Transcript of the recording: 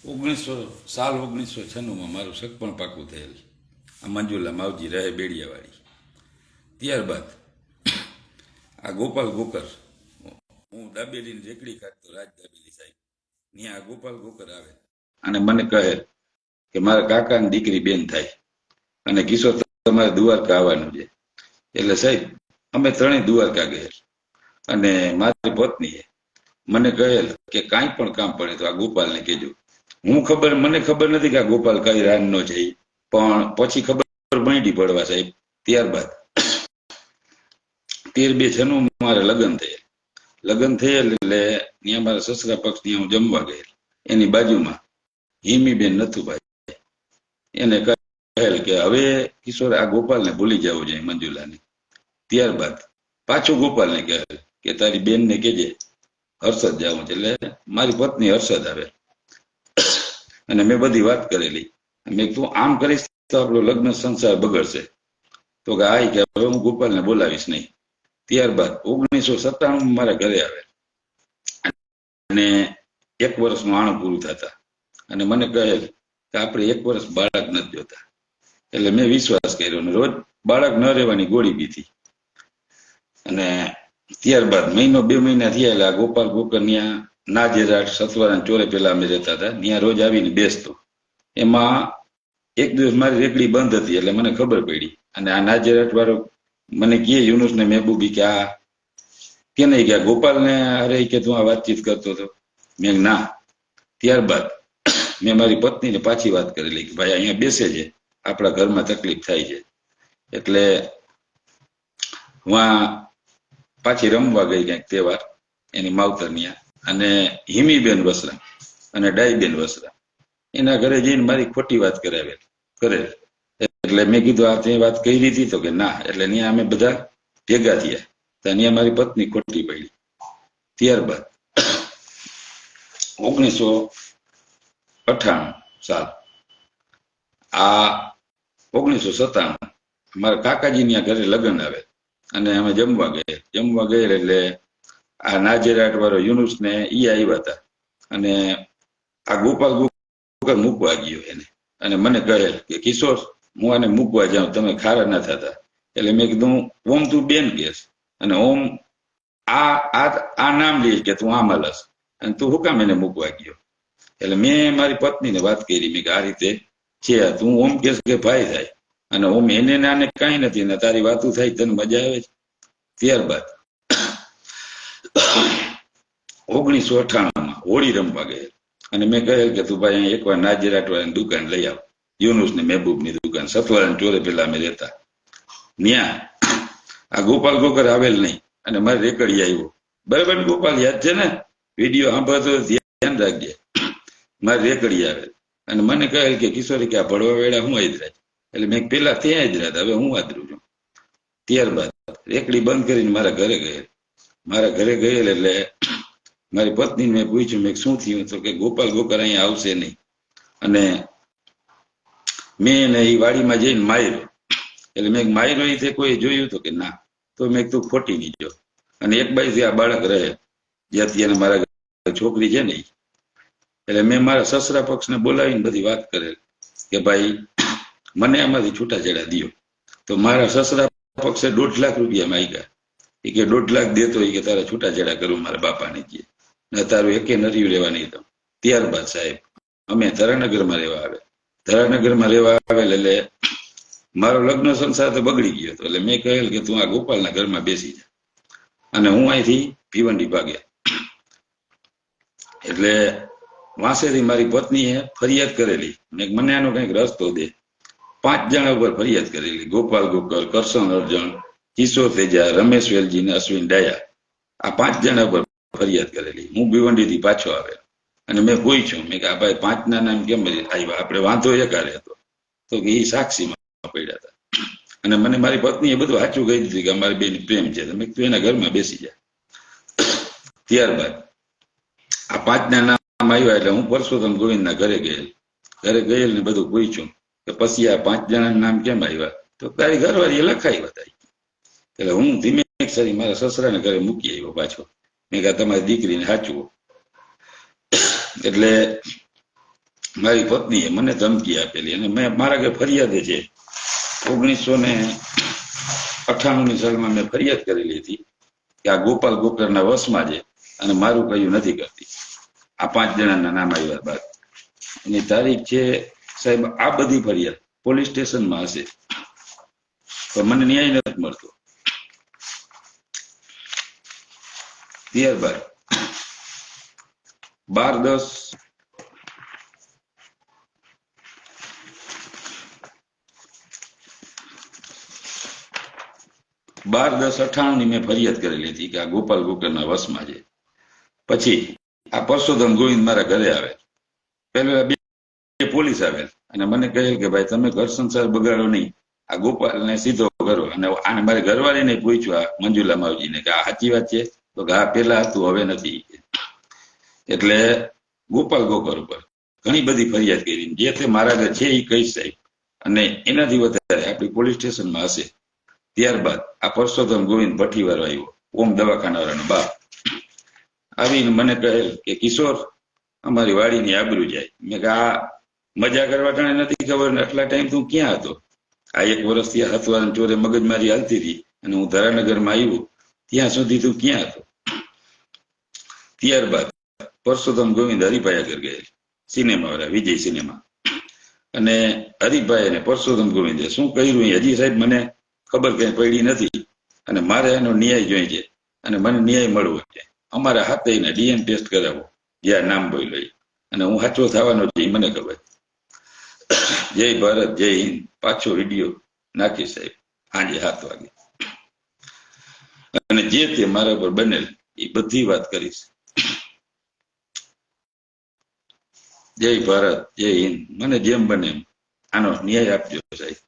સાલ 1996 મારું સગપણ પાકું થયેલ. આ મંજુલા માવજી રહે બેડિયાવાળી. ત્યારબાદ આ ગોપાલ ગોકર, હું દાબેલીની રેકડી કાઢતો, રાજ દાબેલી સાહેબ, ત્યાં આ ગોપાલ ગોકર આવે અને મને કહે કે મારા કાકાની દીકરી બેન થાય અને કિશોર તમારે દ્વારકા આવવાનું છે. એટલે સાહેબ અમે ત્રણેય દ્વારકા ગયેલ અને મારી પત્નીએ મને કહેલ કે કાંઈ પણ કામ પડે તો આ ગોપાલને કહેજો. મને ખબર નથી કે આ ગોપાલ કઈ રાનનો છે, પણ પછી ખબર માંડી પડવા સાહેબ. ત્યારબાદ 13/2/96 મારે લગ્ન થયેલ એટલે ત્યાં મારા સસરા પક્ષ ત્યાં હું જમવા ગયેલ. એની બાજુમાં હિમીબેન નથુભાઈ એને કહેલ કે હવે કિશોર આ ગોપાલને ભૂલી જવું જોઈએ, મંજુલાને. ત્યારબાદ પાછું ગોપાલને કહેલ કે તારી બેનને કહેજે હર્ષદ જવું છે. એટલે મારી પત્ની હર્ષદ આવે અને મેં બધી વાત કરેલી. મેં તું આમ કરીશ તો આપણો લગ્ન સંસાર બગડશે. તો કે આ કે હવે હું ગોપાલને બોલાવીશ નહીં. ત્યારબાદ 1997 મારા ઘરે આવે અને 1 વર્ષનું આણું પૂરું થતા અને મને કહેલ કે આપણે 1 વર્ષ બાળક નથી જોતા. એટલે મેં વિશ્વાસ કર્યો અને રોજ બાળક ન રહેવાની ગોળી પીધી. અને ત્યારબાદ 1-2 મહિના થયા એટલે આ ગોપાલ ગોકર ત્યાં નાજેરાટ સતવારા ચોરે પેલા અમે રહેતા હતા, ત્યાં રોજ આવીને બેસતો. એમાં એક દિવસ મારી રેકડી બંધ હતી એટલે મને ખબર પડી અને આ નાજેરાટ વાળો મને કહે યુનુસ ને મહેબૂબી કે આ કે નહીં કે ગોપાલ ને અરે કે તું આ વાતચીત કરતો હતો. મેં ના. ત્યારબાદ મેં મારી પત્નીને પાછી વાત કરેલી કે ભાઈ અહીંયા બેસે છે, આપણા ઘરમાં તકલીફ થાય છે. એટલે વાં પાછી રમવા ગઈ ક્યાંક તહેવાર એની માવતર ત્યાં, અને હિમીબેન વસરા અને ડાઈબેન વસરા એના ઘરે જઈને મારી ખોટી વાત કરેલ. એટલે મેં કીધું આ તે વાત કહી હતી તો કે ના. એટલે ત્યાં અમે બધા ભેગા થયા, ત્યાં મારી પત્ની ખોટી પડી. ત્યારબાદ 1998 સાલ આ 1997 મારા કાકાજી ત્યાં ઘરે લગ્ન આવે અને અમે જમવા ગયેલ એટલે આ નાજેરાટ વાળો યુનુસ ને ઈ આવ્યા હતા અને આ ગોપાલ ગોકર મૂકવા ગયો એને અને મને કહેલ કે કિશોર હું આને મૂકવા જાઉં, તમે ખારા ના થતા. એટલે મેં કીધું ઓમ તું બેન કેસ અને ઓમ આ નામ લઈશ કે તું આમ હાલસ અને તું શું કામ એને મૂકવા ગયો. એટલે મેં મારી પત્નીને વાત કરી, મેં કે આ રીતે છે, તું ઓમ કેસ કે ભાઈ થાય અને ઓમ એને નાને કઈ નથી ને તારી વાતું થાય તને મજા આવે છે. ત્યારબાદ 1998 હોળી રમવા ગયેલ અને મેં કહેલ કે તું ભાઈ એકવાર નાજેરાટ વાળાની દુકાન લઈ આવ, યુનુસ ને મહેબૂબ ની દુકાન સતવારા ચોરે પેલા અમે રહેતા ત્યાં. આ ગોપાલ ગોકર આવેલ નહીં અને મારે રેકડી આવ્યો. બરાબર ગોપાલ યાદ છે ને, વિડીયો સાંભળતો ધ્યાન રાખજે. મારી રેકડી આવેલ અને મને કહેલ કે કિશોરી કે આ ભળવા વેળા હું હાજરા. એટલે મેં પેલા ત્યાં હાજરા હતા, હવે હું હાજરું છું. ત્યારબાદ રેકડી બંધ કરીને મારા ઘરે ગયેલ એટલે મારી પત્નીને મેં પૂછ્યું મેં શું થયું, તો કે ગોપાલ ગોકર અહીંયા આવશે નહીં. અને મેં એને એ વાડીમાં જઈને માર્યો. એટલે મેં માર્યો એ કોઈ જોયું તો કે ના. તો મેં તું ખોટી નહીં જો. અને એક બાજુ આ બાળક રહે જ્યાંથી એને મારા છોકરી છે ને, એટલે મેં મારા સસરા પક્ષને બોલાવીને બધી વાત કરેલ કે ભાઈ મને આમાંથી છૂટાછેડા દિયો. તો મારા સસરા પક્ષે 1.5 લાખ રૂપિયા માંગ્યા. એ કે 1.5 લાખ દેતો એ કે તારા છૂટાછેડા કરું મારા બાપાને કે તારું એકે નર્યું લેવા નહીં દઉં. ત્યારબાદ સાહેબ અમે ધરાનગરમાં રહેવા આવેલ એટલે મારો લગ્ન સંસાર તો બગડી ગયો હતો. એટલે મેં કહેલ કે તું આ ગોપાલના ઘરમાં બેસી જા અને હું અહીંથી ભીવંડી ભાગ્યા. એટલે વાંસેથી મારી પત્નીએ ફરિયાદ કરેલી, મને આનો કંઈક રસ્તો દે. 5 જણા ઉપર ફરિયાદ કરેલી, ગોપાલ ગોકર, કરશન અર્જણ, કિશોર તેજા, રમેશ વેલજી ને અશ્વિન ડાયા. આ 5 જણા ઉપર ફરિયાદ કરેલી. હું ભીવંડીથી પાછો આવ્યો અને મેં પૂછ્યું મેં કે આ ભાઈ 5 ના નામ કેમ આવ્યા, આપણે વાંધો એકારે હતો. તો કે એ સાક્ષીમાં પડ્યા હતા અને મને મારી પત્નીએ બધું સાચું કહી દીધું કે અમારી બેન પ્રેમ છે, તમે તું એના ઘરમાં બેસી જાય. ત્યારબાદ આ 5 ના નામ આવ્યા એટલે હું પરસોત્તમ ગોવિંદના ઘરે ગયેલ ને બધું પૂછ્યું કે પછી આ 5 જણાના નામ કેમ આવ્યા. તો તારી ઘરવાળીએ લખાવ્યા હતા. એટલે હું ધીમે સરી મારા સસરાને ઘરે મૂકી આવ્યો પાછો. મેં કહ્યું તમારી દીકરીને સાચવો. એટલે મારી પત્નીએ મને ધમકી આપેલી અને મેં મારા કે ફરિયાદ છે 1998ની સાલમાં મેં ફરિયાદ કરેલી હતી કે આ ગોપાલ ગોકળના વશમાં છે અને મારું કયું નથી કરતી. આ 5 જણાના નામ આવ્યા બાદ એની તારીખ છે સાહેબ. આ બધી ફરિયાદ પોલીસ સ્ટેશનમાં હશે પણ મને ન્યાય નથી મળતો. ત્યારબાદ 12/10/98ની મેં ફરિયાદ કરેલી હતી કે આ ગોપાલ ગોકળના વશમાં છે. પછી આ પરસોત્તમ ગોવિંદ મારા ઘરે આવે. પહેલા 2 પોલીસ આવેલ અને મને કહેલ કે ભાઈ તમે ઘર સંસાર બગાડો નહીં, આ ગોપાલને સીધો કરો. અને આને મારે ઘરવાળીને પૂછ્યું આ મંજુલા માવજીને કે આ સાચી વાત છે? તો કે હા પેલા હતું હવે નથી. એટલે ગોપાલ ગોકળ ઉપર ઘણી બધી ફરિયાદ કરી. જે તે મારા ઘર છે એ કહીશ સાહેબ, અને એનાથી વધારે આપણી પોલીસ સ્ટેશનમાં હશે. ત્યારબાદ આ પરસોત્તમ ગોવિંદ ભઠ્ઠીવાળો આવ્યો, ઓમ દવાખાનાવાળાનો બાપ. આવીને મને કહેલ કે કિશોર અમારી વાડીની આબરૂ જાય. મેં કે આ મજા કરવા ટાણે નથી ખબર ને આટલા ટાઈમ તું ક્યાં હતો? આ 1 વર્ષથી હથવાન ચોરે મગજમારી હાલતી હતી અને હું ધરાનગરમાં આવ્યો ત્યાં સુધી તું ક્યાં હતો? ત્યારબાદ પરસોત્તમ ગોવિંદ હરિભાઈ આગળ ગયેલ, સિનેમા વાળા વિજય સિનેમા. અને હરિભાઈ અને પરસોત્તમ ગોવિંદે શું કર્યું હજી સાહેબ મને ખબર કઈ પડી નથી અને મારે એનો ન્યાય જોઈએ છે અને મને ન્યાય મળવો છે. અમારા હાથે ડીએન ટેસ્ટ કરાવો જ્યાં નામ બોલ્યો અને હું સાચો થવાનો છે મને ખબર. જય ભારત જય હિન્દ. પાછો વિડીયો નાખી સાહેબ સાંજે 7 વાગે અને જે તે મારા પર બનેલ એ બધી વાત કરીશ. જય ભારત જય હિન્દ. મને જેમ બને આનો ન્યાય આપજો સાહેબ.